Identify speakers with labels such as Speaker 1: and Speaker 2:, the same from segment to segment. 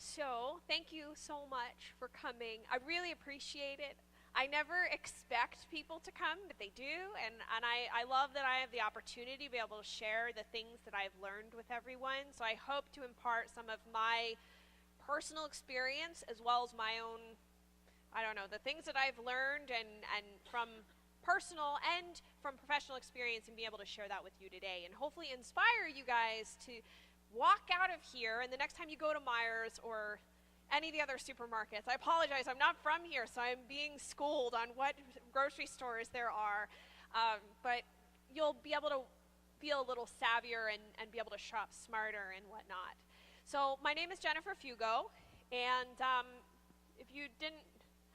Speaker 1: So, thank you so much for coming. I really appreciate it. I never expect people to come, but they do, and I love that I have the opportunity to be able to share the things that I've learned with everyone. So, I hope to impart some of my personal experience as well as my own, I don't know, the things that I've learned and from personal and from professional experience and be able to share that with you today and hopefully inspire you guys to walk out of here and the next time you go to Myers or any of the other supermarkets. I apologize, I'm not from here, so I'm being schooled on what grocery stores there are, but you'll be able to feel a little savvier and be able to shop smarter and whatnot. So my name is Jennifer Fugo, and if you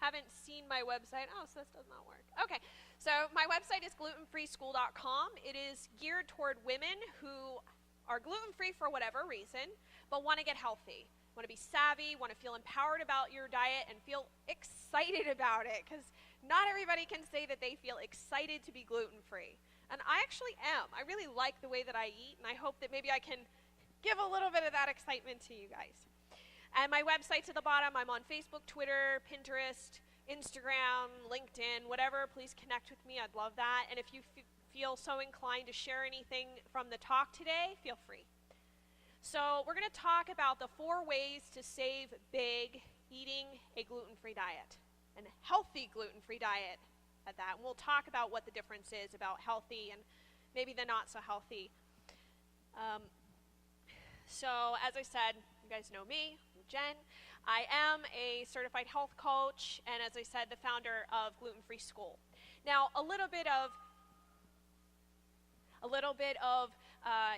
Speaker 1: haven't seen my website, so this does not work. Okay, so my website is gluten-freeschool.com. It is geared toward women who are gluten-free for whatever reason, but want to get healthy, want to be savvy, want to feel empowered about your diet, and feel excited about it, because not everybody can say that they feel excited to be gluten-free. And I actually am. I really like the way that I eat, and I hope that maybe I can give a little bit of that excitement to you guys. And my website's at the bottom. I'm on Facebook, Twitter, Pinterest, Instagram, LinkedIn, whatever. Please connect with me. I'd love that. And if you feel so inclined to share anything from the talk today, feel free. So we're going to talk about the 4 ways to save big eating a gluten-free diet, and a healthy gluten-free diet at that. And we'll talk about what the difference is about healthy and maybe the not so healthy. So as I said, you guys know me, I'm Jen. I am a certified health coach, and as I said, the founder of Gluten-Free School. Now, a little bit of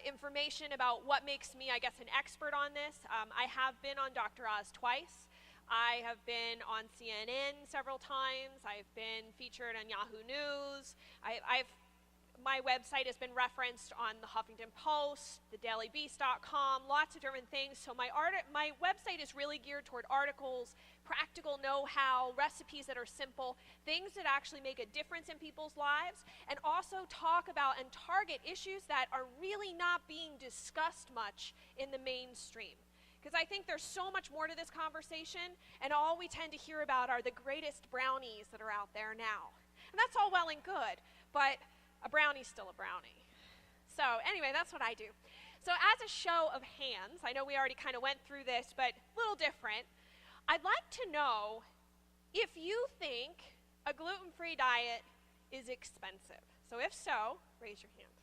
Speaker 1: information about what makes me, I guess, an expert on this. I have been on Dr. Oz twice. I have been on CNN several times. I've been featured on Yahoo News. My website has been referenced on the Huffington Post, thedailybeast.com, lots of different things. So my website is really geared toward articles, practical know-how, recipes that are simple, things that actually make a difference in people's lives, and also talk about and target issues that are really not being discussed much in the mainstream. Because I think there's so much more to this conversation, and all we tend to hear about are the greatest brownies that are out there now. And that's all well and good, but a brownie's still a brownie. So anyway, that's what I do. So as a show of hands, I know we already kind of went through this, but a little different. I'd like to know if you think a gluten-free diet is expensive. So if so, raise your hand.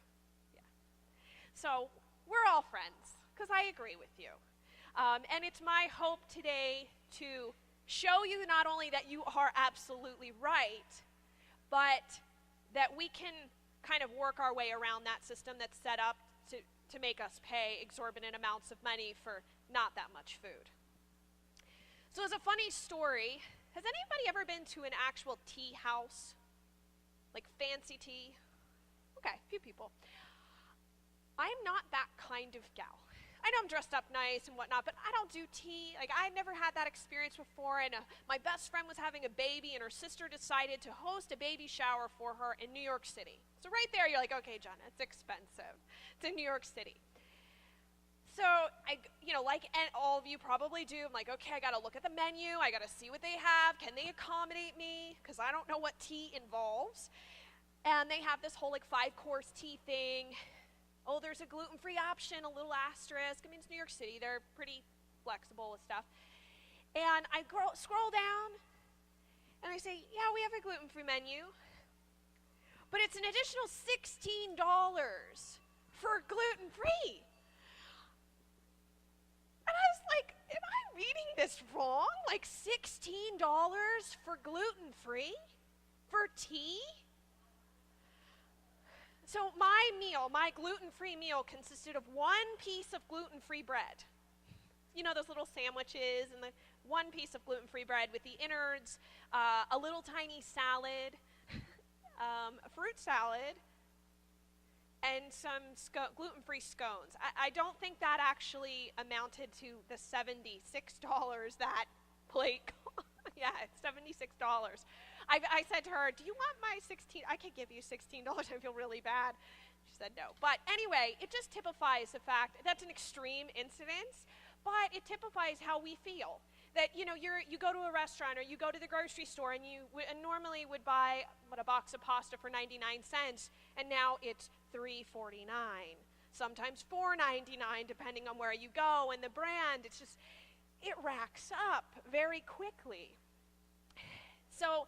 Speaker 1: Yeah. So we're all friends, because I agree with you. And it's my hope today to show you not only that you are absolutely right, but that we can kind of work our way around that system that's set up to make us pay exorbitant amounts of money for not that much food. So as a funny story, has anybody ever been to an actual tea house? Like fancy tea? Okay, a few people. I'm not that kind of gal. I know I'm dressed up nice and whatnot, but I don't do tea. Like, I never had that experience before, and my best friend was having a baby, and her sister decided to host a baby shower for her in New York City. So right there, you're like, okay, Jenna, it's expensive. It's in New York City. So, like and all of you probably do, I'm like, okay, I got to look at the menu. I got to see what they have. Can they accommodate me? Because I don't know what tea involves. And they have this whole, 5-course tea thing. Oh, there's a gluten-free option, a little asterisk. I mean, it's New York City. They're pretty flexible with stuff. And I scroll down, and I say, yeah, we have a gluten-free menu. But it's an additional $16 for gluten-free. And I was like, am I reading this wrong? Like $16 for gluten-free? For tea? So my gluten-free meal consisted of 1 piece of gluten-free bread. You know, those little sandwiches and the 1 piece of gluten-free bread with the innards, a little tiny salad, a fruit salad, and some gluten-free scones. I don't think that actually amounted to the $76 that plate cost. Yeah, it's $76. I said to her, do you want my $16? I could give you $16. I feel really bad. She said no. But anyway, it just typifies the fact that's an extreme incidence, but it typifies how we feel. That, you know, you go to a restaurant or you go to the grocery store and you normally would buy a box of pasta for 99 cents, and now it's $3.49. Sometimes $4.99 depending on where you go and the brand. It's just, it racks up very quickly. So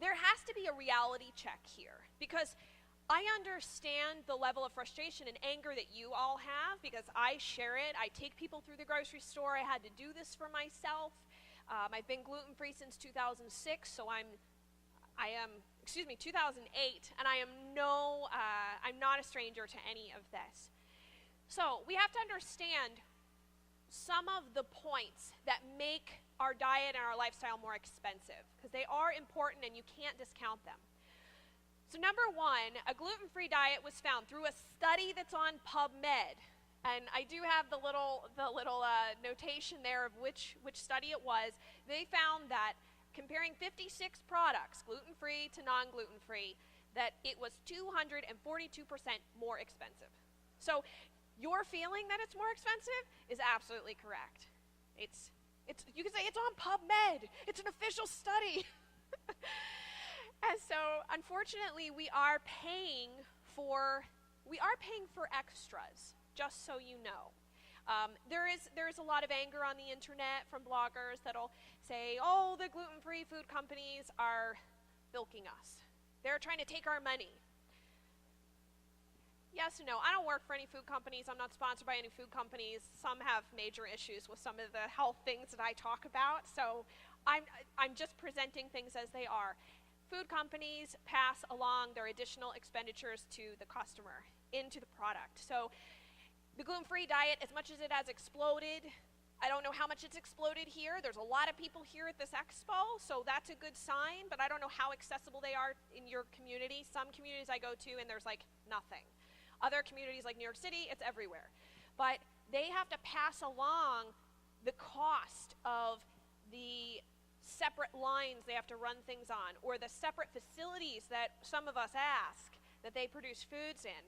Speaker 1: there has to be a reality check here, because I understand the level of frustration and anger that you all have, because I share it. I take people through the grocery store. I had to do this for myself. I've been gluten-free since 2006, so I am 2008, and I'm not a stranger to any of this. So we have to understand some of the points that make our diet and our lifestyle more expensive, because they are important and you can't discount them. So number one, a gluten-free diet was found through a study that's on PubMed. And I do have the little notation there of which study it was. They found that comparing 56 products, gluten-free to non-gluten-free, that it was 242% more expensive. So your feeling that it's more expensive is absolutely correct. You can say it's on PubMed. It's an official study. And so, unfortunately, we are paying for extras, just so you know. There is a lot of anger on the internet from bloggers that'll say, oh, the gluten-free food companies are bilking us. They're trying to take our money. Yes and no. I don't work for any food companies. I'm not sponsored by any food companies. Some have major issues with some of the health things that I talk about, so I'm just presenting things as they are. Food companies pass along their additional expenditures to the customer into the product. So the gluten-free diet, as much as it has exploded, I don't know how much it's exploded here. There's a lot of people here at this expo, so that's a good sign, but I don't know how accessible they are in your community. Some communities I go to and there's like nothing. Other communities like New York City, it's everywhere. But they have to pass along the cost of the separate lines they have to run things on, or the separate facilities that some of us ask that they produce foods in.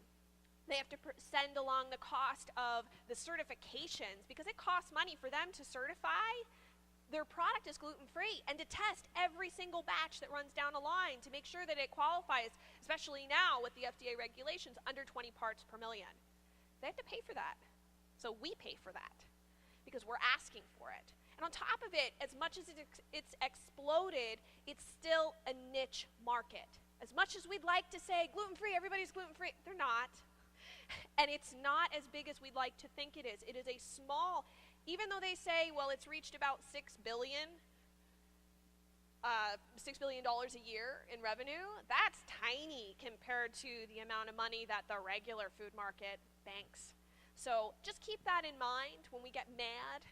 Speaker 1: They have to send along the cost of the certifications, because it costs money for them to certify their product is gluten-free and to test every single batch that runs down a line to make sure that it qualifies, especially now with the FDA regulations, under 20 parts per million. They have to pay for that. So we pay for that because we're asking for it. And on top of it, as much as it's exploded, it's still a niche market. As much as we'd like to say gluten-free, everybody's gluten-free, they're not. And it's not as big as we'd like to think it is. It is a small, even though they say, well, it's reached about $6 billion a year in revenue, that's tiny compared to the amount of money that the regular food market banks. So just keep that in mind when we get mad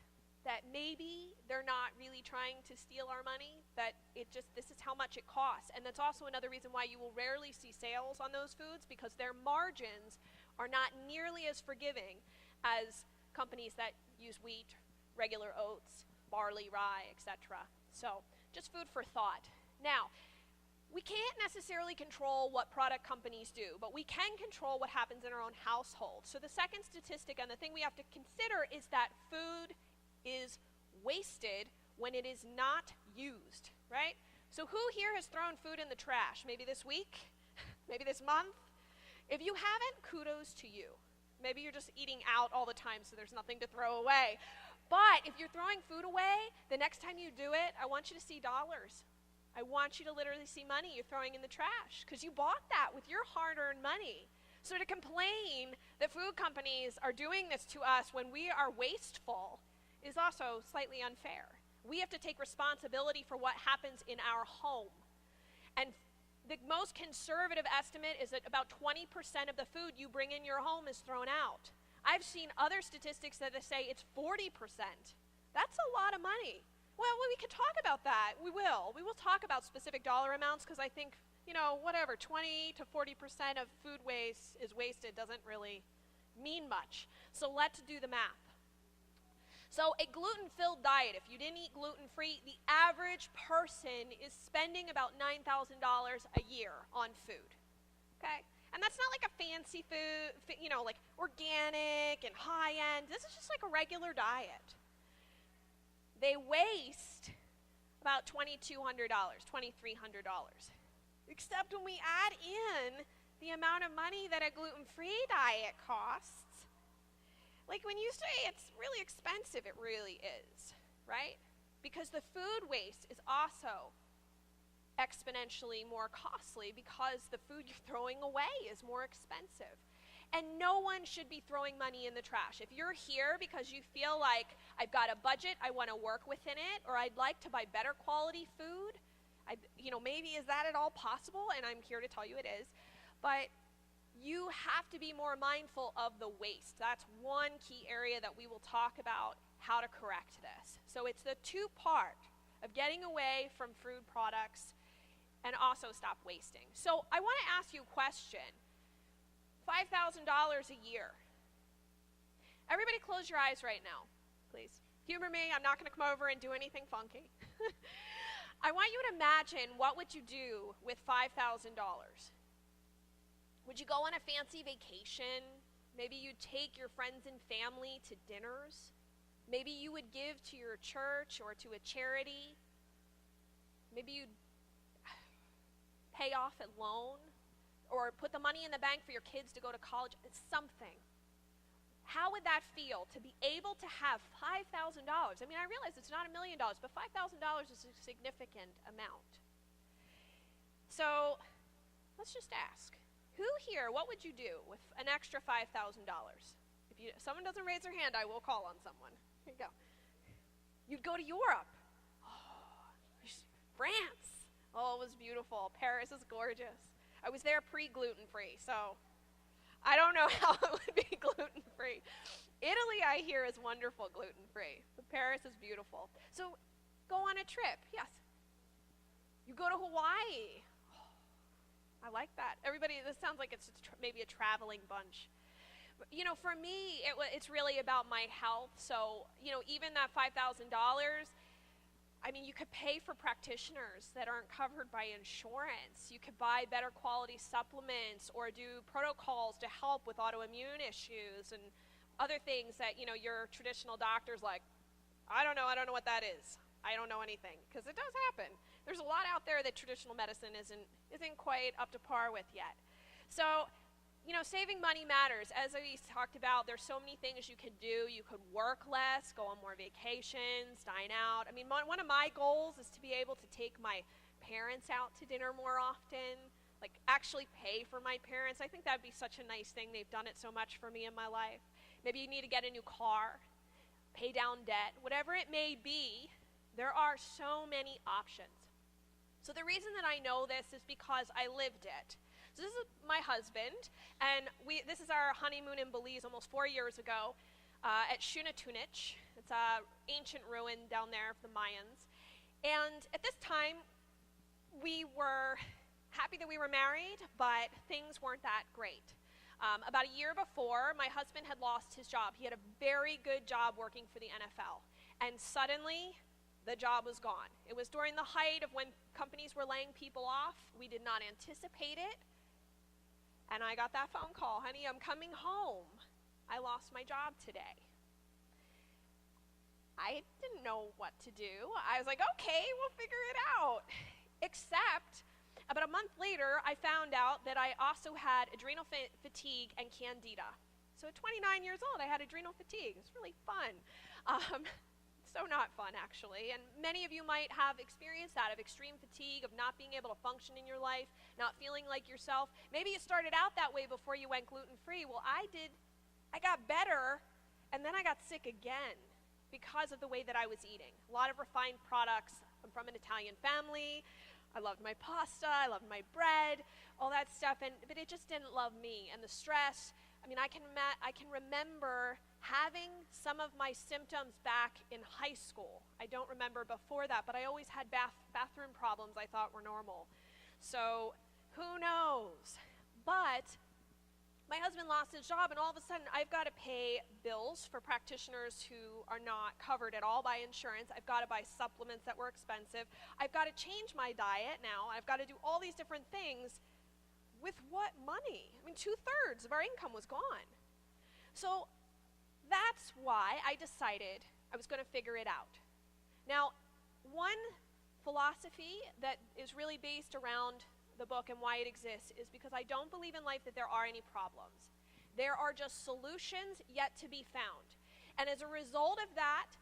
Speaker 1: that maybe they're not really trying to steal our money, that this is how much it costs. And that's also another reason why you will rarely see sales on those foods, because their margins are not nearly as forgiving as companies that use wheat, regular oats, barley, rye, etc. So just food for thought. Now, we can't necessarily control what product companies do, but we can control what happens in our own household. So the second statistic and the thing we have to consider is that food is wasted when it is not used, right? So who here has thrown food in the trash? Maybe this week? Maybe this month? If you haven't, kudos to you. Maybe you're just eating out all the time, so there's nothing to throw away. But if you're throwing food away, the next time you do it, I want you to see dollars. I want you to literally see money you're throwing in the trash, because you bought that with your hard-earned money. So to complain that food companies are doing this to us when we are wasteful is also slightly unfair. We have to take responsibility for what happens in our home. And the most conservative estimate is that about 20% of the food you bring in your home is thrown out. I've seen other statistics that say it's 40%. That's a lot of money. Well, we could talk about that. We will. We will talk about specific dollar amounts, because I think, 20 to 40% of food waste is wasted doesn't really mean much. So let's do the math. So a gluten-filled diet, if you didn't eat gluten-free, the average person is spending about $9,000 a year on food, okay? And that's not like a fancy food, like organic and high-end. This is just like a regular diet. They waste about $2,200, $2,300. Except when we add in the amount of money that a gluten-free diet costs, like when you say it's really expensive, it really is, right? Because the food waste is also exponentially more costly because the food you're throwing away is more expensive. And no one should be throwing money in the trash. If you're here because you feel like I've got a budget, I want to work within it, or I'd like to buy better quality food, maybe is that at all possible? And I'm here to tell you it is. But you have to be more mindful of the waste. That's one key area that we will talk about how to correct this. So it's the two-part of getting away from food products and also stop wasting. So I want to ask you a question. $5,000 a year. Everybody close your eyes right now, please. Humor me, I'm not going to come over and do anything funky. I want you to imagine, what would you do with $5,000? Would you go on a fancy vacation? Maybe you'd take your friends and family to dinners. Maybe you would give to your church or to a charity. Maybe you'd pay off a loan or put the money in the bank for your kids to go to college. It's something. How would that feel to be able to have $5,000? I mean, I realize it's not $1 million, but $5,000 is a significant amount. So let's just ask. Who here, what would you do with an extra $5,000? If someone doesn't raise their hand, I will call on someone. Here you go. You'd go to Europe. Oh, France. Oh, it was beautiful. Paris is gorgeous. I was there pre-gluten-free, so I don't know how it would be gluten-free. Italy, I hear, is wonderful gluten-free. But Paris is beautiful. So go on a trip. Yes. You go to Hawaii. I like that. Everybody, this sounds like it's maybe a traveling bunch. But, for me, it's really about my health. So, even that $5,000, I mean, you could pay for practitioners that aren't covered by insurance. You could buy better quality supplements or do protocols to help with autoimmune issues and other things that, your traditional doctor's like, I don't know what that is. I don't know anything, because it does happen. There's a lot out there that traditional medicine isn't quite up to par with yet. So, saving money matters. As we talked about, there's so many things you could do. You could work less, go on more vacations, dine out. I mean, one of my goals is to be able to take my parents out to dinner more often, like actually pay for my parents. I think that'd be such a nice thing. They've done it so much for me in my life. Maybe you need to get a new car, pay down debt, whatever it may be. There are so many options. So the reason that I know this is because I lived it. So this is my husband, and this is our honeymoon in Belize almost 4 years ago at Xunatunich. It's an ancient ruin down there of the Mayans. And at this time, we were happy that we were married, but things weren't that great. About a year before, my husband had lost his job. He had a very good job working for the NFL. And suddenly, the job was gone. It was during the height of when companies were laying people off. We did not anticipate it. And I got that phone call, honey, I'm coming home. I lost my job today. I didn't know what to do. I was like, okay, we'll figure it out. Except, about a month later, I found out that I also had adrenal fatigue and candida. So at 29 years old, I had adrenal fatigue. It's really fun. So not fun, actually. And many of you might have experienced that, of extreme fatigue, of not being able to function in your life, not feeling like yourself. Maybe you started out that way before you went gluten-free. Well, I did. I got better, and then I got sick again because of the way that I was eating. A lot of refined products. I'm from an Italian family. I loved my pasta. I loved my bread, all that stuff. But it just didn't love me. And the stress, I mean, I can remember having some of my symptoms back in high school. I don't remember before that, but I always had bathroom problems I thought were normal. So who knows? But my husband lost his job, and all of a sudden I've got to pay bills for practitioners who are not covered at all by insurance. I've got to buy supplements that were expensive. I've got to change my diet now. I've got to do all these different things. with what money? I mean, 2/3 of our income was gone. So that's why I decided I was going to figure it out. Now, one philosophy that is really based around the book and why it exists is because I don't believe in life that there are any problems. There are just solutions yet to be found. And as a result of that,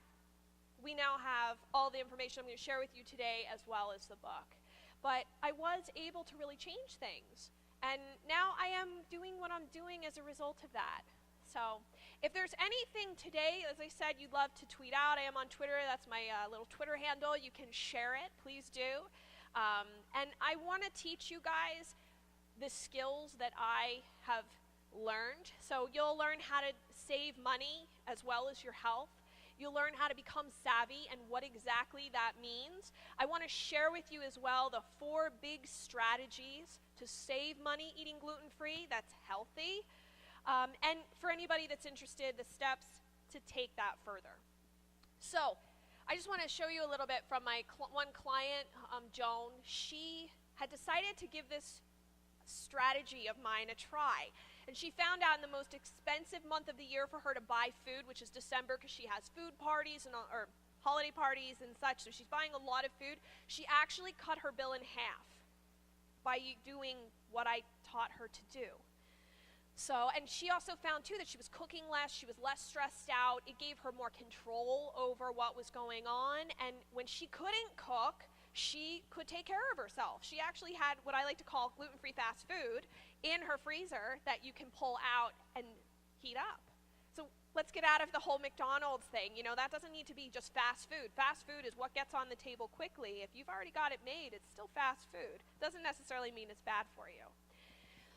Speaker 1: we now have all the information I'm going to share with you today as well as the book. But I was able to really change things. And now I am doing what I'm doing as a result of that. So if there's anything today, as I said, you'd love to tweet out, I am on Twitter. That's my little Twitter handle. You can share it. Please do. And I want to teach you guys the skills that I have learned. So you'll learn how to save money as well as your health. You'll learn how to become savvy and what exactly that means. I want to share with you as well the 4 big strategies to save money eating gluten-free that's healthy. And for anybody that's interested, the steps to take that further. So I just want to show you a little bit from my one client, Joan. She had decided to give this strategy of mine a try. And she found out in the most expensive month of the year for her to buy food, which is December, because she has food parties or holiday parties and such, so she's buying a lot of food. She actually cut her bill in half by doing what I taught her to do. So, and she also found too that she was cooking less, she was less stressed out. It gave her more control over what was going on. And when she couldn't cook, she could take care of herself. She actually had what I like to call gluten-free fast food in her freezer that you can pull out and heat up. So let's get out of the whole McDonald's thing. You know, that doesn't need to be just fast food. Fast food is what gets on the table quickly. If you've already got it made, it's still fast food. Doesn't necessarily mean it's bad for you.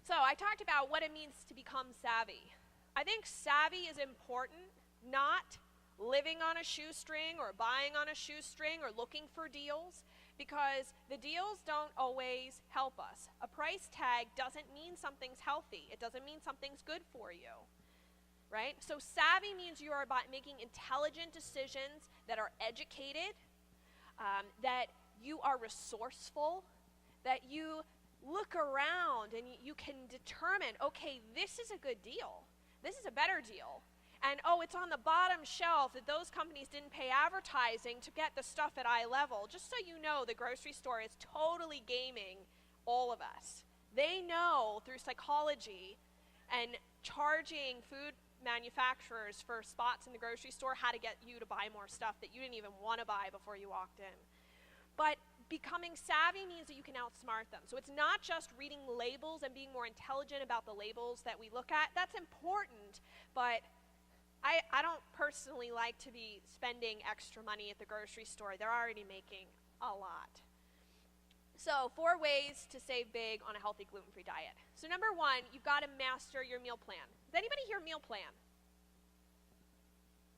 Speaker 1: So I talked about what it means to become savvy. I think savvy is important, not living on a shoestring or buying on a shoestring or looking for deals, because the deals don't always help us. A price tag doesn't mean something's healthy. It doesn't mean something's good for you, right? So savvy means you are about making intelligent decisions that are educated, that you are resourceful, that you look around and you can determine, okay, this is a good deal. This is a better deal. And oh, it's on the bottom shelf that those companies didn't pay advertising to get the stuff at eye level. Just so you know, the grocery store is totally gaming all of us. They know through psychology and charging food manufacturers for spots in the grocery store how to get you to buy more stuff that you didn't even want to buy before you walked in. But becoming savvy means that you can outsmart them. So it's not just reading labels and being more intelligent about the labels that we look at. That's important, but I don't personally like to be spending extra money at the grocery store. They're already making a lot. So 4 ways to save big on a healthy gluten-free diet. So number 1, you've got to master your meal plan. Does anybody here meal plan?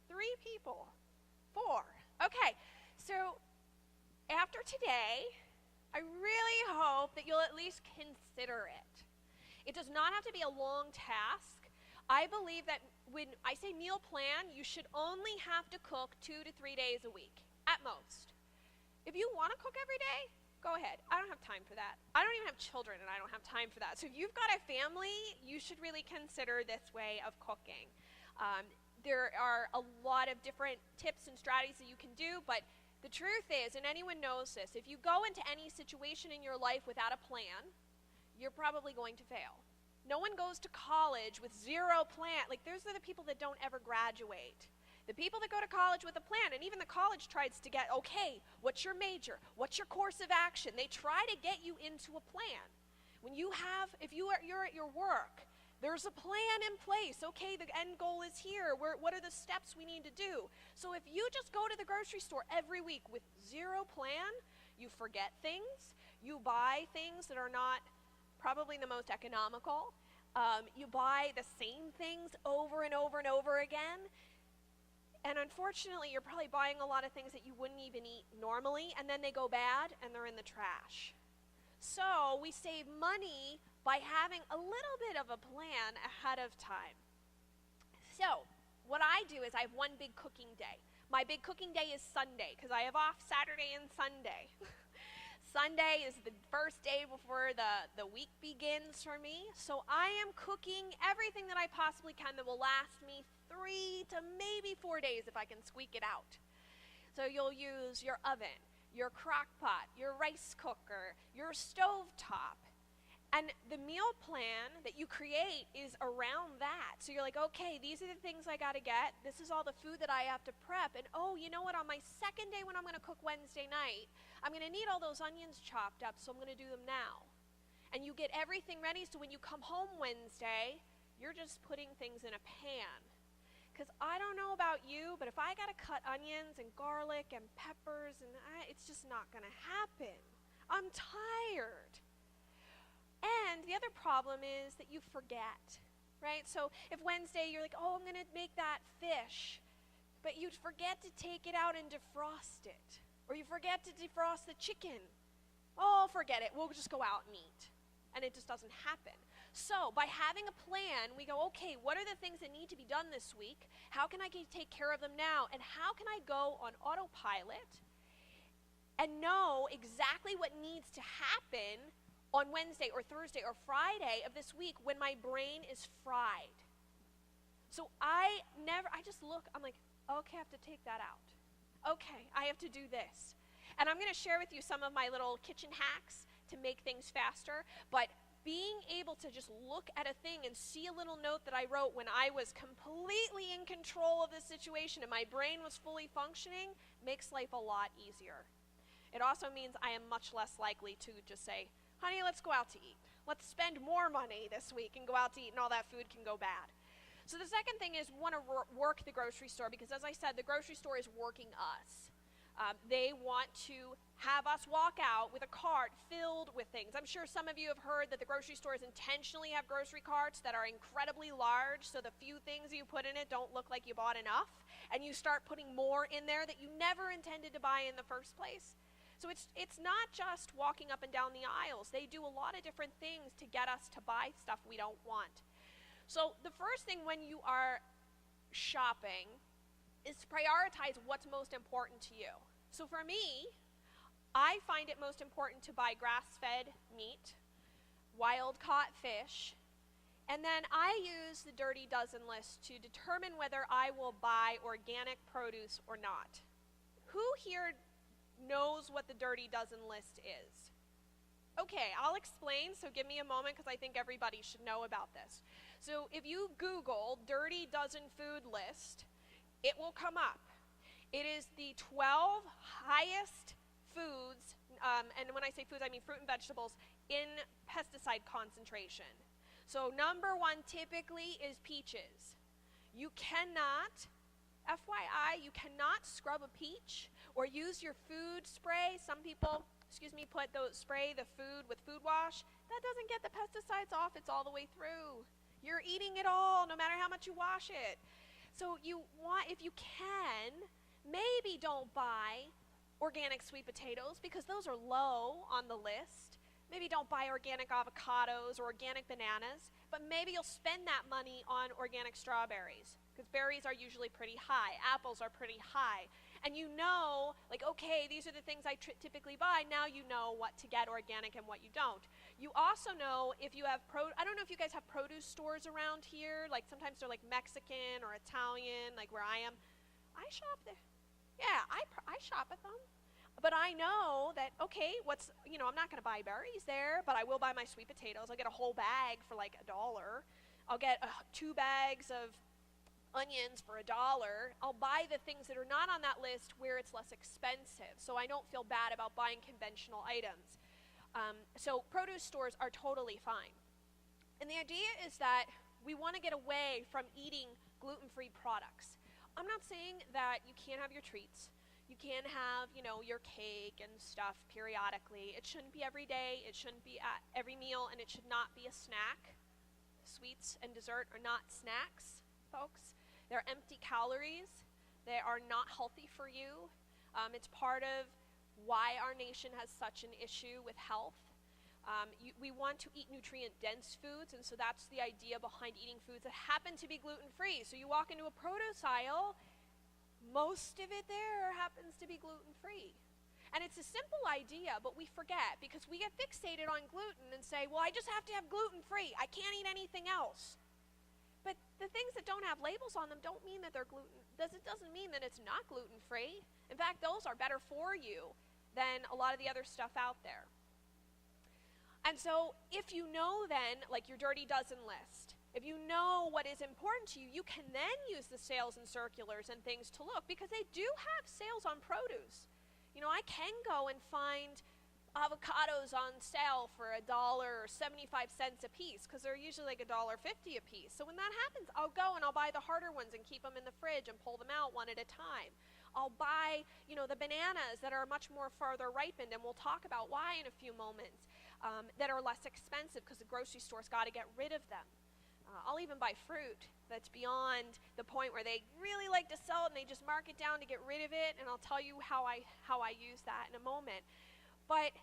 Speaker 1: 3 people. 4. Okay, so after today, I really hope that you'll at least consider it. It does not have to be a long task. I believe that when I say meal plan, you should only have to cook 2 to 3 days a week, at most. If you want to cook every day, go ahead. I don't have time for that. I don't even have children, and I don't have time for that. So if you've got a family, you should really consider this way of cooking. There are a lot of different tips and strategies that you can do, but the truth is, and anyone knows this, if you go into any situation in your life without a plan, you're probably going to fail. No one goes to college with 0 plan. Like, those are the people that don't ever graduate. The people that go to college with a plan, and even the college tries to get, okay, what's your major? What's your course of action? They try to get you into a plan. When you have, if you're at your work, there's a plan in place. Okay, the end goal is here. What are the steps we need to do? So if you just go to the grocery store every week with 0 plan, you forget things. You buy things that are not probably the most economical. You buy the same things over and over and over again. And unfortunately, you're probably buying a lot of things that you wouldn't even eat normally, and then they go bad and they're in the trash. So we save money by having a little bit of a plan ahead of time. So what I do is I have one big cooking day. My big cooking day is Sunday because I have off Saturday and Sunday. Sunday is the first day before the week begins for me, so I am cooking everything that I possibly can that will last me 3 to maybe 4 days if I can squeak it out. So you'll use your oven, your crock pot, your rice cooker, your stove top. And the meal plan that you create is around that. So you're like, okay, these are the things I got to get. This is all the food that I have to prep. And oh, you know what? On my second day when I'm going to cook Wednesday night, I'm going to need all those onions chopped up, so I'm going to do them now. And you get everything ready so when you come home Wednesday, you're just putting things in a pan. Because I don't know about you, but if I got to cut onions and garlic and peppers, it's just not going to happen. I'm tired. And the other problem is that you forget, right? So if Wednesday you're like, oh, I'm going to make that fish, but you forget to take it out and defrost it. Or you forget to defrost the chicken. Oh, forget it. We'll just go out and eat. And it just doesn't happen. So by having a plan, we go, okay, what are the things that need to be done this week? How can I take care of them now? And how can I go on autopilot and know exactly what needs to happen on Wednesday or Thursday or Friday of this week when my brain is fried? So I just look, I'm like, okay, I have to take that out. Okay, I have to do this. And I'm going to share with you some of my little kitchen hacks to make things faster, but being able to just look at a thing and see a little note that I wrote when I was completely in control of the situation and my brain was fully functioning makes life a lot easier. It also means I am much less likely to just say, honey, let's go out to eat. Let's spend more money this week and go out to eat and all that food can go bad. So the second thing is want to work the grocery store because, as I said, the grocery store is working us. They want to have us walk out with a cart filled with things. I'm sure some of you have heard that the grocery stores intentionally have grocery carts that are incredibly large so the few things you put in it don't look like you bought enough, and you start putting more in there that you never intended to buy in the first place. So it's not just walking up and down the aisles. They do a lot of different things to get us to buy stuff we don't want. So the first thing when you are shopping is to prioritize what's most important to you. So for me, I find it most important to buy grass-fed meat, wild-caught fish, and then I use the Dirty Dozen list to determine whether I will buy organic produce or not. Who here knows what the Dirty Dozen list is? Okay, I'll explain, so give me a moment because I think everybody should know about this. So if you Google Dirty Dozen food list, it will come up. It is the 12 highest foods, and when I say foods, I mean fruit and vegetables, in pesticide concentration. So number one typically is peaches. You cannot, FYI, you cannot scrub a peach or use your food spray. Some people, spray the food with food wash. That doesn't get the pesticides off. It's all the way through. You're eating it all, no matter how much you wash it. So you want, if you can, maybe don't buy organic sweet potatoes because those are low on the list. Maybe don't buy organic avocados or organic bananas, but maybe you'll spend that money on organic strawberries because berries are usually pretty high. Apples are pretty high. And you know, like, okay, these are the things I typically buy. Now you know what to get organic and what you don't. You also know if you have I don't know if you guys have produce stores around here. Like sometimes they're like Mexican or Italian, like where I am. I shop there. Yeah, I shop at them. But I know that, okay, I'm not going to buy berries there, but I will buy my sweet potatoes. I'll get a whole bag for like $1. I'll get 2 bags of onions for $1. I'll buy the things that are not on that list where it's less expensive, so I don't feel bad about buying conventional items. So produce stores are totally fine. And the idea is that we want to get away from eating gluten-free products. I'm not saying that you can't have your treats. You can have, your cake and stuff periodically. It shouldn't be every day. It shouldn't be at every meal, and it should not be a snack. Sweets and dessert are not snacks, folks. They're empty calories. They are not healthy for you. It's part of why our nation has such an issue with health. We want to eat nutrient-dense foods, and so that's the idea behind eating foods that happen to be gluten-free. So you walk into a produce aisle, most of it there happens to be gluten-free. And it's a simple idea, but we forget because we get fixated on gluten and say, well, I just have to have gluten-free. I can't eat anything else. But the things that don't have labels on them don't mean that they're doesn't mean that it's not gluten-free. In fact, those are better for you than a lot of the other stuff out there. And so if you know then, like your dirty dozen list, if you know what is important to you, you can then use the sales and circulars and things to look, because they do have sales on produce. You know, I can go and find avocados on sale for $1 or 75 cents a piece, because they're usually like $1.50 a piece. So when that happens, I'll go and I'll buy the harder ones and keep them in the fridge and pull them out one at a time. I'll buy, you know, the bananas that are much more farther ripened, and we'll talk about why in a few moments, that are less expensive because the grocery store's got to get rid of them. I'll even buy fruit that's beyond the point where they really like to sell it and they just mark it down to get rid of it, and I'll tell you how I use that in a moment. But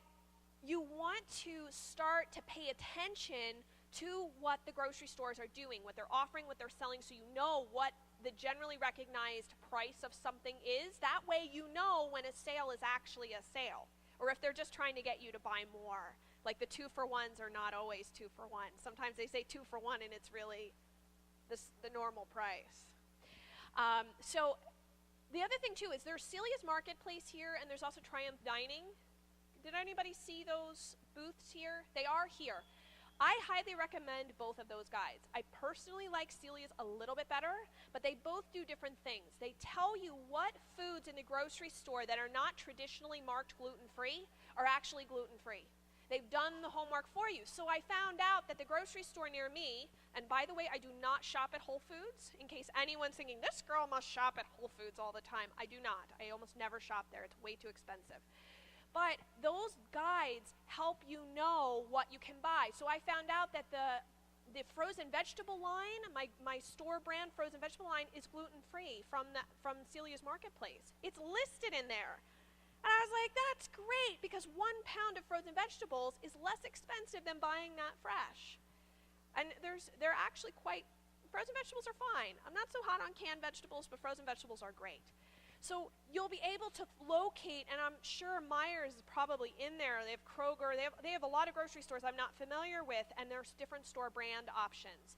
Speaker 1: you want to start to pay attention to what the grocery stores are doing, what they're offering, what they're selling, so you know what the generally recognized price of something is. That way you know when a sale is actually a sale, or if they're just trying to get you to buy more. Like the 2-for-1s are not always 2-for-1. Sometimes they say 2-for-1 and it's really the normal price. So the other thing too is there's Celia's Marketplace here, and there's also Triumph Dining. Did anybody see those booths here? They are here. I highly recommend both of those guides. I personally like Celia's a little bit better, but they both do different things. They tell you what foods in the grocery store that are not traditionally marked gluten-free are actually gluten-free. They've done the homework for you. So I found out that the grocery store near me, and by the way, I do not shop at Whole Foods, in case anyone's thinking, this girl must shop at Whole Foods all the time. I do not. I almost never shop there. It's way too expensive. But those guides help you know what you can buy. So I found out that the frozen vegetable line, my store brand frozen vegetable line, is gluten-free from Celia's Marketplace. It's listed in there. And I was like, that's great, because 1 pound of frozen vegetables is less expensive than buying that fresh. And they're actually frozen vegetables are fine. I'm not so hot on canned vegetables, but frozen vegetables are great. So you'll be able to locate, and I'm sure Meijer's is probably in there. They have Kroger. They have a lot of grocery stores I'm not familiar with, and there's different store brand options.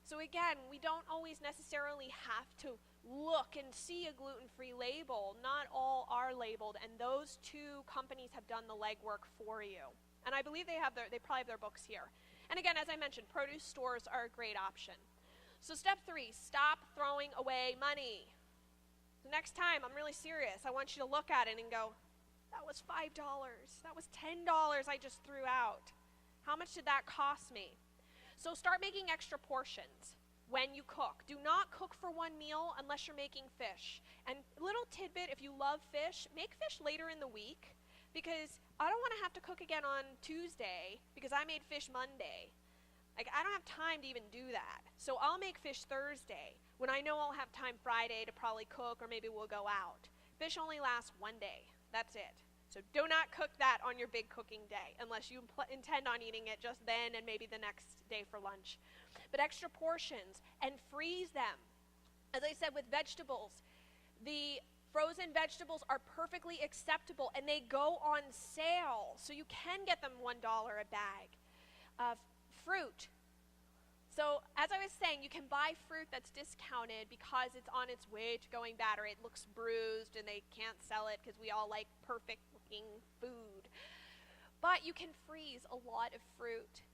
Speaker 1: So again, we don't always necessarily have to look and see a gluten-free label. Not all are labeled, and those two companies have done the legwork for you. And I believe they probably have their books here. And again, as I mentioned, produce stores are a great option. So step 3, stop throwing away money. The next time, I'm really serious, I want you to look at it and go, that was $5, that was $10 I just threw out. How much did that cost me? So start making extra portions when you cook. Do not cook for one meal unless you're making fish. And little tidbit, if you love fish, make fish later in the week, because I don't want to have to cook again on Tuesday because I made fish Monday. Like, I don't have time to even do that. So I'll make fish Thursday when I know I'll have time Friday to probably cook, or maybe we'll go out. Fish only lasts one day. That's it. So do not cook that on your big cooking day unless you intend on eating it just then and maybe the next day for lunch. But extra portions, and freeze them. As I said with vegetables, the frozen vegetables are perfectly acceptable and they go on sale. So you can get them $1 a bag. Fruit. So as I was saying, you can buy fruit that's discounted because it's on its way to going bad, or it looks bruised and they can't sell it because we all like perfect looking food. But you can freeze a lot of fruit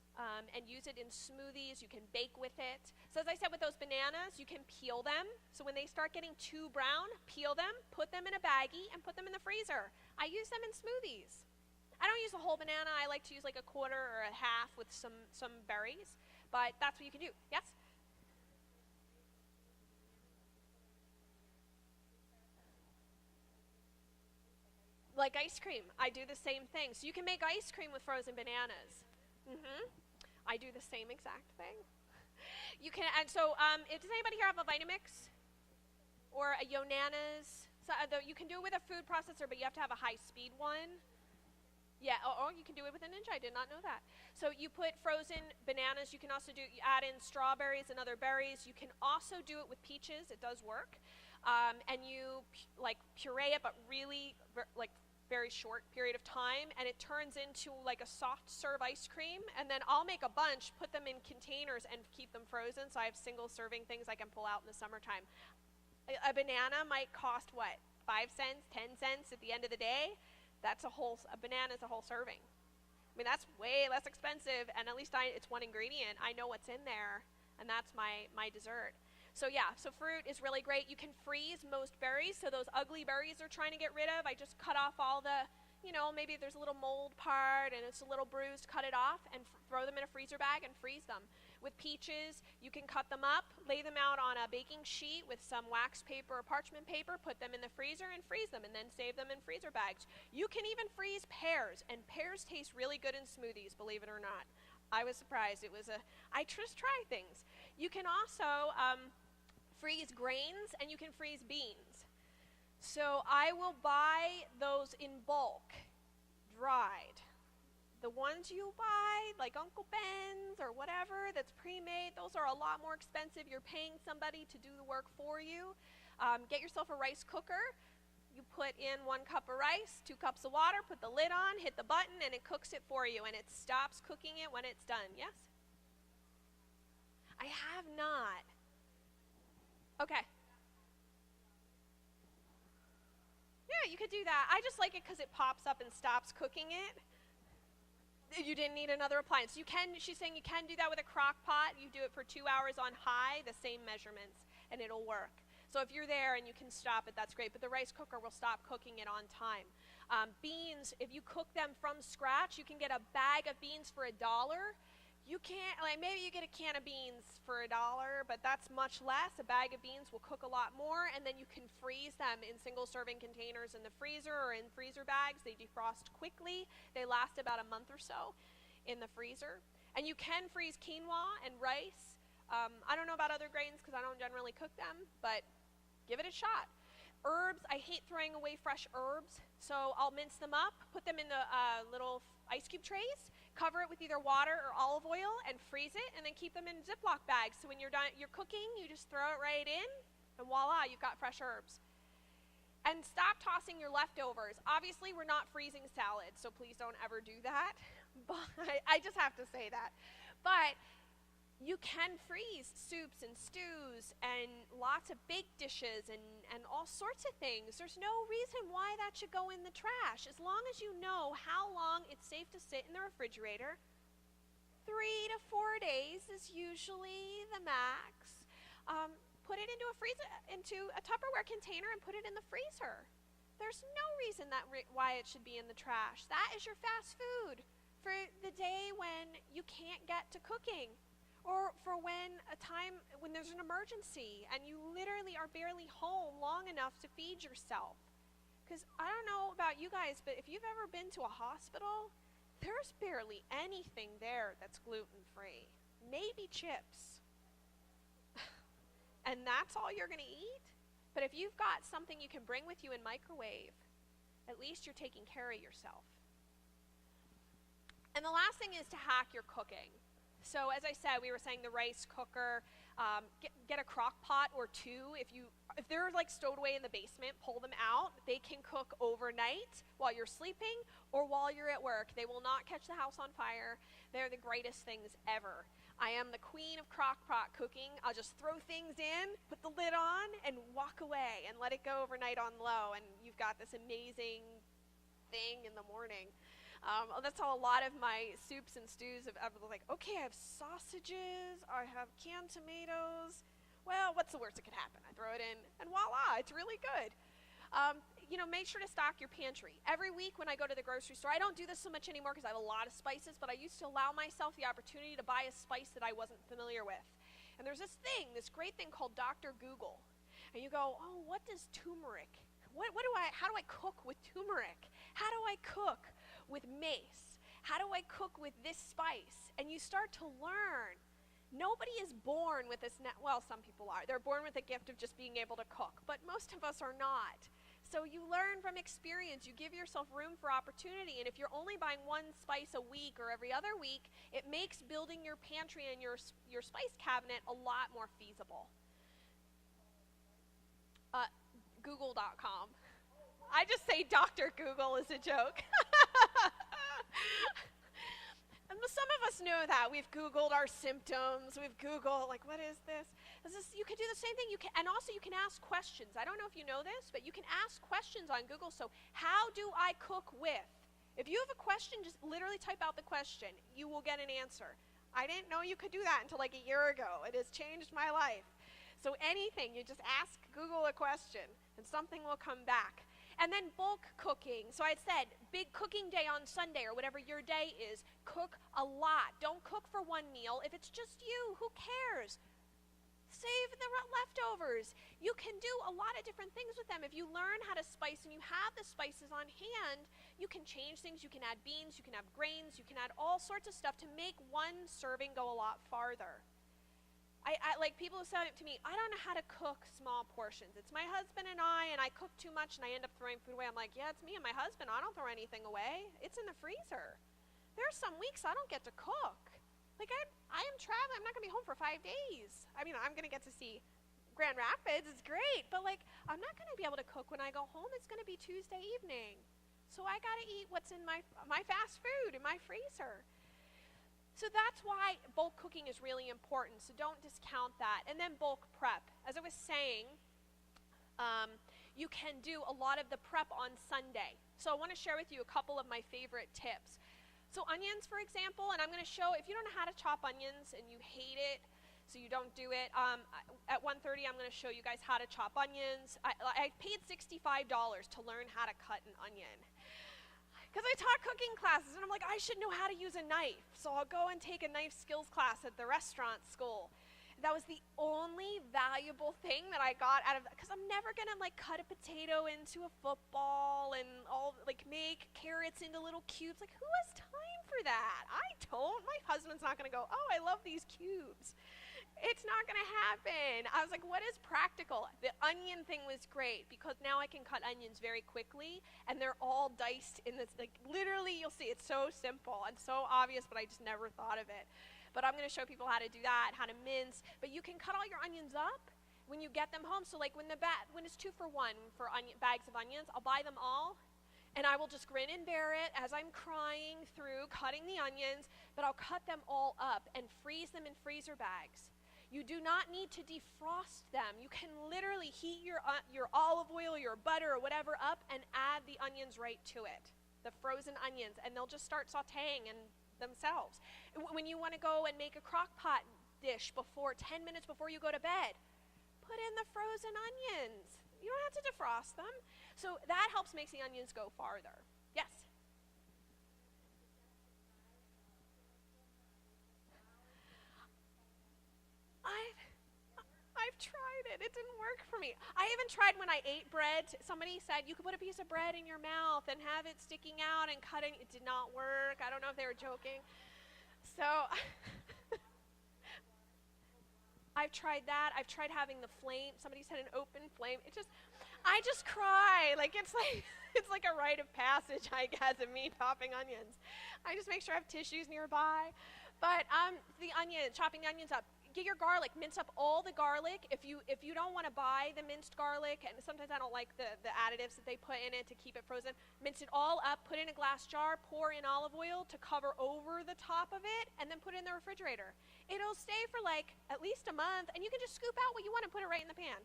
Speaker 1: and use it in smoothies. You can bake with it. So as I said with those bananas, you can peel them. So when they start getting too brown, peel them, put them in a baggie, and put them in the freezer. I use them in smoothies. I don't use a whole banana. I like to use like a quarter or a half with some berries. But that's what you can do. Yes? Like ice cream. I do the same thing. So you can make ice cream with frozen bananas. I do the same exact thing. You can, and so does anybody here have a Vitamix or a Yonanas? So you can do it with a food processor, but you have to have a high-speed one. Yeah, or you can do it with a Ninja. I did not know that. So you put frozen bananas. You can also add in strawberries and other berries. You can also do it with peaches. It does work. And you like puree it, but really like very short period of time, and it turns into like a soft serve ice cream, and then I'll make a bunch, put them in containers, and keep them frozen, so I have single serving things I can pull out in the summertime. A banana might cost, what, 5 cents, 10 cents at the end of the day? A banana is a whole serving. I mean, that's way less expensive, and at least it's one ingredient. I know what's in there, and that's my dessert. So yeah, so fruit is really great. You can freeze most berries, so those ugly berries they're trying to get rid of, I just cut off all the, maybe there's a little mold part and it's a little bruised, cut it off and throw them in a freezer bag and freeze them. With peaches, you can cut them up, lay them out on a baking sheet with some wax paper or parchment paper, put them in the freezer and freeze them, and then save them in freezer bags. You can even freeze pears, and pears taste really good in smoothies, believe it or not. I was surprised. I just try things. You can also freeze grains, and you can freeze beans. So I will buy those in bulk, dried. The ones you buy, like Uncle Ben's or whatever, that's pre-made, those are a lot more expensive. You're paying somebody to do the work for you. Get yourself a rice cooker. You put in 1 cup of rice, 2 cups of water, put the lid on, hit the button, and it cooks it for you, and it stops cooking it when it's done. Yes? I have not. Okay. Yeah, you could do that. I just like it because it pops up and stops cooking it. You didn't need another appliance. She's saying you can do that with a crock pot. You do it for 2 hours on high, the same measurements, and it'll work. So if you're there and you can stop it, that's great. But the rice cooker will stop cooking it on time. Beans, if you cook them from scratch, you can get a bag of beans for $1. You can't, maybe you get a can of beans for $1, but that's much less. A bag of beans will cook a lot more, and then you can freeze them in single serving containers in the freezer or in freezer bags. They defrost quickly. They last about a month or so in the freezer. And you can freeze quinoa and rice. I don't know about other grains because I don't generally cook them, but give it a shot. Herbs, I hate throwing away fresh herbs, so I'll mince them up, put them in the little ice cube trays, cover it with either water or olive oil, and freeze it, and then keep them in Ziploc bags. So when you're done, you're cooking, you just throw it right in, and voila, you've got fresh herbs. And stop tossing your leftovers. Obviously, we're not freezing salad, so please don't ever do that. But I just have to say that. But you can freeze soups and stews and lots of baked dishes and all sorts of things. There's no reason why that should go in the trash. As long as you know how long it's safe to sit in the refrigerator, 3 to 4 days is usually the max. Put it into a Tupperware container and put it in the freezer. There's no reason why it should be in the trash. That is your fast food for the day when you can't get to cooking. Or for when there's an emergency and you literally are barely home long enough to feed yourself. Because I don't know about you guys, but if you've ever been to a hospital, there's barely anything there that's gluten-free. Maybe chips. And that's all you're going to eat? But if you've got something you can bring with you and microwave, at least you're taking care of yourself. And the last thing is to hack your cooking. So as I said, we were saying the rice cooker, get a crock pot or 2. If they're like stowed away in the basement, pull them out. They can cook overnight while you're sleeping or while you're at work. They will not catch the house on fire. They're the greatest things ever. I am the queen of crock pot cooking. I'll just throw things in, put the lid on, and walk away and let it go overnight on low, and you've got this amazing thing in the morning. That's how a lot of my soups and stews have ever like, okay, I have sausages, I have canned tomatoes. Well, what's the worst that could happen? I throw it in, and voila, it's really good. Make sure to stock your pantry. Every week when I go to the grocery store, I don't do this so much anymore because I have a lot of spices, but I used to allow myself the opportunity to buy a spice that I wasn't familiar with. And there's this great thing called Dr. Google. And you go, oh, what does turmeric? How do I cook with turmeric? How do I cook with mace? How do I cook with this spice? And you start to learn. Nobody is born with this, well, some people are. They're born with a gift of just being able to cook, but most of us are not. So you learn from experience. You give yourself room for opportunity, and if you're only buying 1 spice a week or every other week, it makes building your pantry and your spice cabinet a lot more feasible. Google.com. I just say Dr. Google as a joke. And some of us know that. We've Googled our symptoms. We've Googled, like, what is this? You can do the same thing. And also you can ask questions. I don't know if you know this, but you can ask questions on Google. So how do I cook with? If you have a question, just literally type out the question. You will get an answer. I didn't know you could do that until like a year ago. It has changed my life. So anything, you just ask Google a question, and something will come back. And then bulk cooking. So I said, big cooking day on Sunday or whatever your day is, cook a lot. Don't cook for one meal. If it's just you, who cares? Save the leftovers. You can do a lot of different things with them. If you learn how to spice and you have the spices on hand, you can change things. You can add beans, you can add grains, you can add all sorts of stuff to make one serving go a lot farther. I like people who said it to me, I don't know how to cook small portions. It's my husband and I cook too much and I end up throwing food away. I'm like, yeah, it's me and my husband. I don't throw anything away. It's in the freezer. There are some weeks I don't get to cook. Like I am traveling. I'm not going to be home for 5 days. I mean, I'm going to get to see Grand Rapids. It's great. But like, I'm not going to be able to cook when I go home. It's going to be Tuesday evening. So I got to eat what's in my fast food in my freezer. So that's why bulk cooking is really important. So don't discount that. And then bulk prep. As I was saying, you can do a lot of the prep on Sunday. So I want to share with you a couple of my favorite tips. So onions, for example, and I'm going to show, if you don't know how to chop onions and you hate it, so you don't do it, at 1:30 I'm going to show you guys how to chop onions. I paid $65 to learn how to cut an onion. Because I taught cooking classes, and I'm like, I should know how to use a knife. So I'll go and take a knife skills class at the restaurant school. That was the only valuable thing that I got out of that, because I'm never going to, like, cut a potato into a football and make carrots into little cubes. Like, who has time for that? I don't. My husband's not going to go, oh, I love these cubes. It's not going to happen. I was like, what is practical? The onion thing was great because now I can cut onions very quickly, and they're all diced in this, like, literally, you'll see, it's so simple and so obvious, but I just never thought of it. But I'm going to show people how to do that, how to mince. But you can cut all your onions up when you get them home. So like when it's 2 for 1 for bags of onions, I'll buy them all, and I will just grin and bear it as I'm crying through cutting the onions, but I'll cut them all up and freeze them in freezer bags. You do not need to defrost them. You can literally heat your olive oil, your butter, or whatever up and add the onions right to it, the frozen onions, and they'll just start sauteing themselves. When you want to go and make a crock pot dish 10 minutes before you go to bed, put in the frozen onions. You don't have to defrost them. So that helps make the onions go farther. Yes? I've tried it. It didn't work for me. I even tried when I ate bread. Somebody said you could put a piece of bread in your mouth and have it sticking out and cutting. It did not work. I don't know if they were joking. So I've tried that. I've tried having the flame. Somebody said an open flame. I just cry. It's like a rite of passage, I guess, of me chopping onions. I just make sure I have tissues nearby. But chopping the onions up. Get your garlic, mince up all the garlic. If you don't want to buy the minced garlic, and sometimes I don't like the additives that they put in it to keep it frozen, mince it all up, put it in a glass jar, pour in olive oil to cover over the top of it, and then put it in the refrigerator. It'll stay for at least a month, and you can just scoop out what you want and put it right in the pan.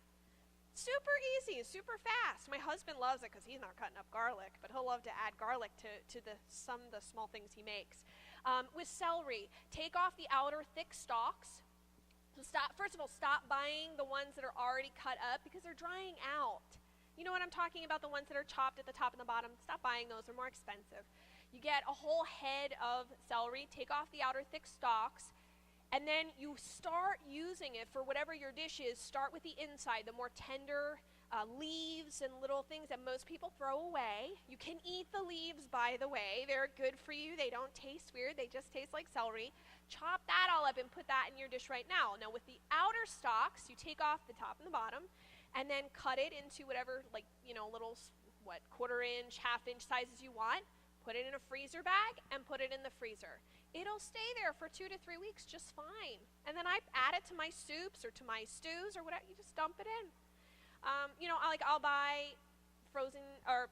Speaker 1: Super easy, super fast. My husband loves it because he's not cutting up garlic, but he'll love to add garlic to some of the small things he makes. With celery, take off the outer thick stalks. So first of all, stop buying the ones that are already cut up because they're drying out. You know what I'm talking about, the ones that are chopped at the top and the bottom? Stop buying those, they're more expensive. You get a whole head of celery, take off the outer thick stalks, and then you start using it for whatever your dish is. Start with the inside, the more tender leaves and little things that most people throw away. You can eat the leaves, by the way. They're good for you. They don't taste weird. They just taste like celery. Chop that all up and put that in your dish right now. Now with the outer stalks, you take off the top and the bottom and then cut it into whatever, little, 1/4 inch, 1/2 inch sizes you want. Put it in a freezer bag and put it in the freezer. It'll stay there for 2 to 3 weeks just fine. And then I add it to my soups or to my stews or whatever. You just dump it in. I'll buy frozen, or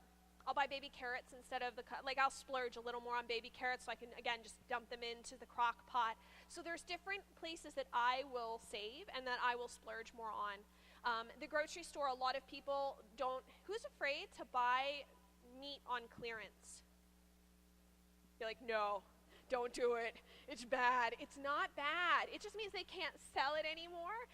Speaker 1: I'll buy baby carrots instead of I'll splurge a little more on baby carrots so I can, again, just dump them into the crock pot. So there's different places that I will save and that I will splurge more on. The grocery store, a lot of people don't, who's afraid to buy meat on clearance? You're like, no, don't do it. It's bad. It's not bad. It just means they can't sell it anymore.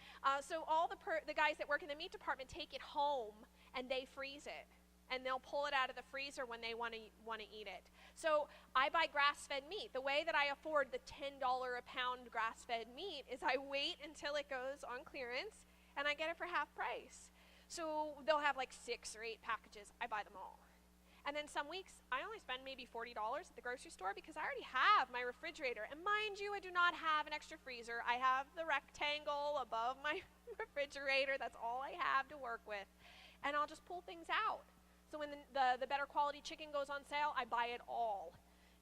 Speaker 1: So all the guys that work in the meat department take it home and they freeze it. And they'll pull it out of the freezer when they want to eat it. So I buy grass-fed meat. The way that I afford the $10 a pound grass-fed meat is I wait until it goes on clearance, and I get it for half price. So they'll have like 6 or 8 packages. I buy them all. And then some weeks, I only spend maybe $40 at the grocery store because I already have my refrigerator. And mind you, I do not have an extra freezer. I have the rectangle above my refrigerator. That's all I have to work with. And I'll just pull things out. So when the better quality chicken goes on sale, I buy it all.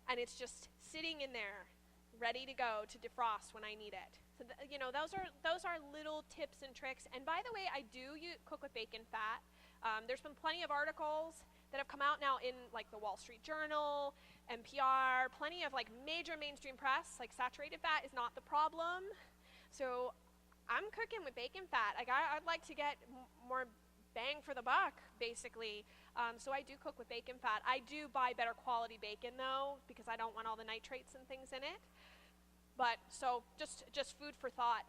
Speaker 1: And it's just sitting in there, ready to go to defrost when I need it. So those are little tips and tricks. And by the way, I do cook with bacon fat. There's been plenty of articles that have come out now in like the Wall Street Journal, NPR, plenty of like major mainstream press. Like saturated fat is not the problem. So I'm cooking with bacon fat. Like I'd like to get more bang for the buck, basically. So I do cook with bacon fat. I do buy better quality bacon, though, because I don't want all the nitrates and things in it. But, so, just food for thought.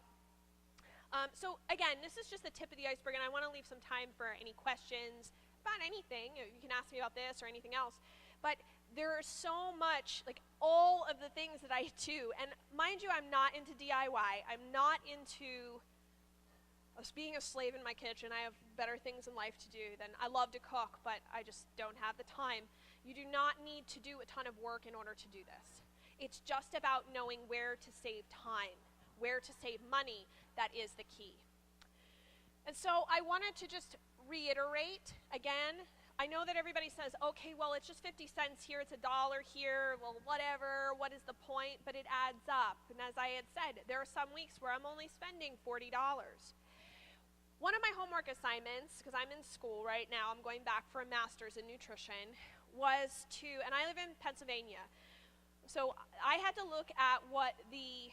Speaker 1: So, again, this is just the tip of the iceberg, and I want to leave some time for any questions about anything. You can ask me about this or anything else. But there are so much, like, all of the things that I do. And mind you, I'm not into DIY. I'm not into being a slave in my kitchen. I have better things in life to do than, I love to cook, but I just don't have the time. You do not need to do a ton of work in order to do this. It's just about knowing where to save time, where to save money. That is the key. And so I wanted to just reiterate again. I know that everybody says, okay, well, it's just 50 cents here, it's $1 here, well, whatever, what is the point? But it adds up. And as I had said, there are some weeks where I'm only spending $40. One of my homework assignments, because I'm in school right now, I'm going back for a master's in nutrition, was to, and I live in Pennsylvania, so I had to look at what the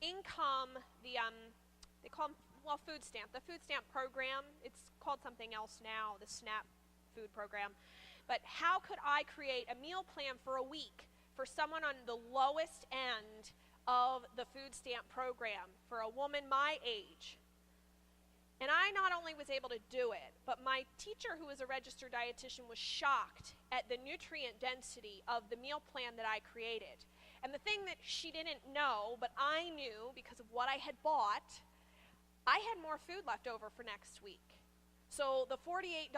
Speaker 1: income, they call them, well, food stamp, the food stamp program, it's called something else now, the SNAP food program, but how could I create a meal plan for a week for someone on the lowest end of the food stamp program, for a woman my age? And I not only was able to do it, but my teacher, who was a registered dietitian, was shocked at the nutrient density of the meal plan that I created. And the thing that she didn't know, but I knew because of what I had bought, I had more food left over for next week. So the $48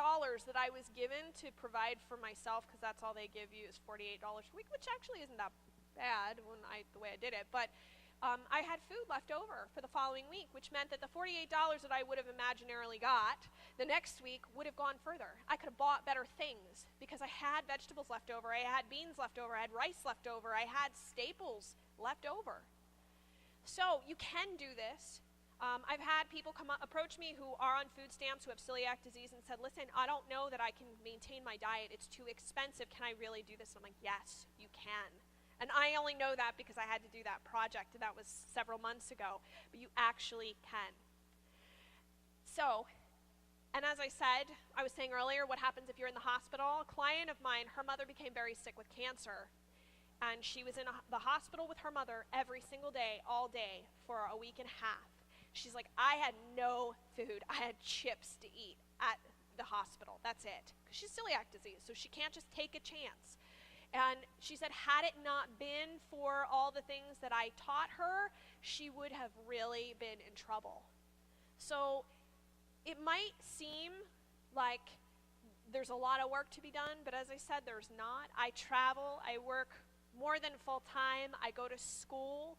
Speaker 1: that I was given to provide for myself, because that's all they give you is $48 a week, which actually isn't that bad the way I did it, but I had food left over for the following week, which meant that the $48 that I would have imaginarily got the next week would have gone further. I could have bought better things because I had vegetables left over, I had beans left over, I had rice left over, I had staples left over. So you can do this. I've had people approach me who are on food stamps, who have celiac disease, and said, listen, I don't know that I can maintain my diet. It's too expensive. Can I really do this? And I'm like, yes, you can. And I only know that because I had to do that project, and that was several months ago. But you actually can. So, and as I said, I was saying earlier, what happens if you're in the hospital? A client of mine, her mother became very sick with cancer. And she was in the hospital with her mother every single day, all day, for a week and a half. She's like, I had no food. I had chips to eat at the hospital. That's it. Because she's celiac disease, so she can't just take a chance. And she said, had it not been for all the things that I taught her, she would have really been in trouble. So it might seem like there's a lot of work to be done, but as I said, there's not. I travel, I work more than full time, I go to school.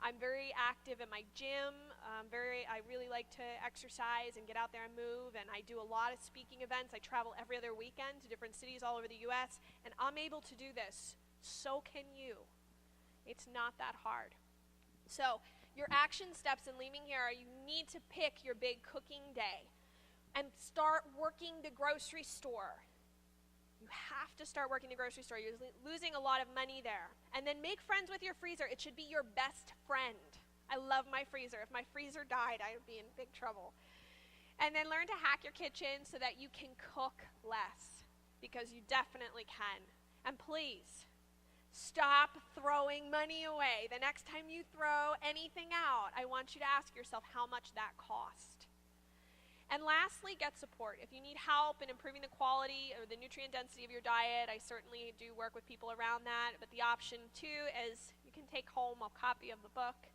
Speaker 1: I'm very active in my gym. I really like to exercise and get out there and move, and I do a lot of speaking events. I travel every other weekend to different cities all over the U.S., and I'm able to do this. So can you. It's not that hard. So your action steps in leaving here are you need to pick your big cooking day. and start working the grocery store. You have to start working the grocery store. You're losing a lot of money there. And then make friends with your freezer. It should be your best friend. I love my freezer. If my freezer died, I would be in big trouble. And then learn to hack your kitchen so that you can cook less, because you definitely can. And please, stop throwing money away. The next time you throw anything out, I want you to ask yourself how much that cost. And lastly, get support. If you need help in improving the quality or the nutrient density of your diet, I certainly do work with people around that. But the option too is you can take home a copy of the book.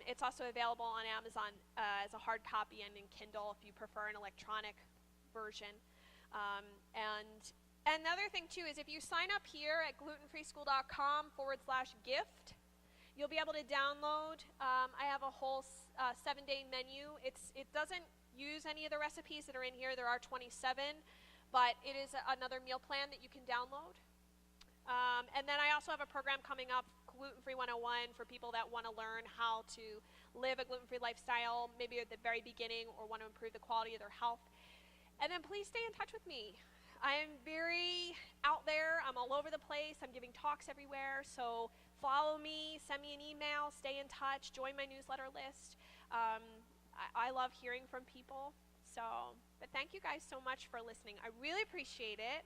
Speaker 1: It's also available on Amazon as a hard copy and in Kindle if you prefer an electronic version. And another thing too is if you sign up here at glutenfreeschool.com/gift, you'll be able to download. I have a whole 7-day menu. It doesn't use any of the recipes that are in here. There are 27, but it is another meal plan that you can download. And then I also have a program coming up, Gluten-Free 101, for people that want to learn how to live a gluten-free lifestyle, maybe at the very beginning, or want to improve the quality of their health. And then please stay in touch with me. I'm very out there. I'm all over the place. I'm giving talks everywhere. So follow me, send me an email, stay in touch, join my newsletter list. I love hearing from people. But thank you guys so much for listening. I really appreciate it.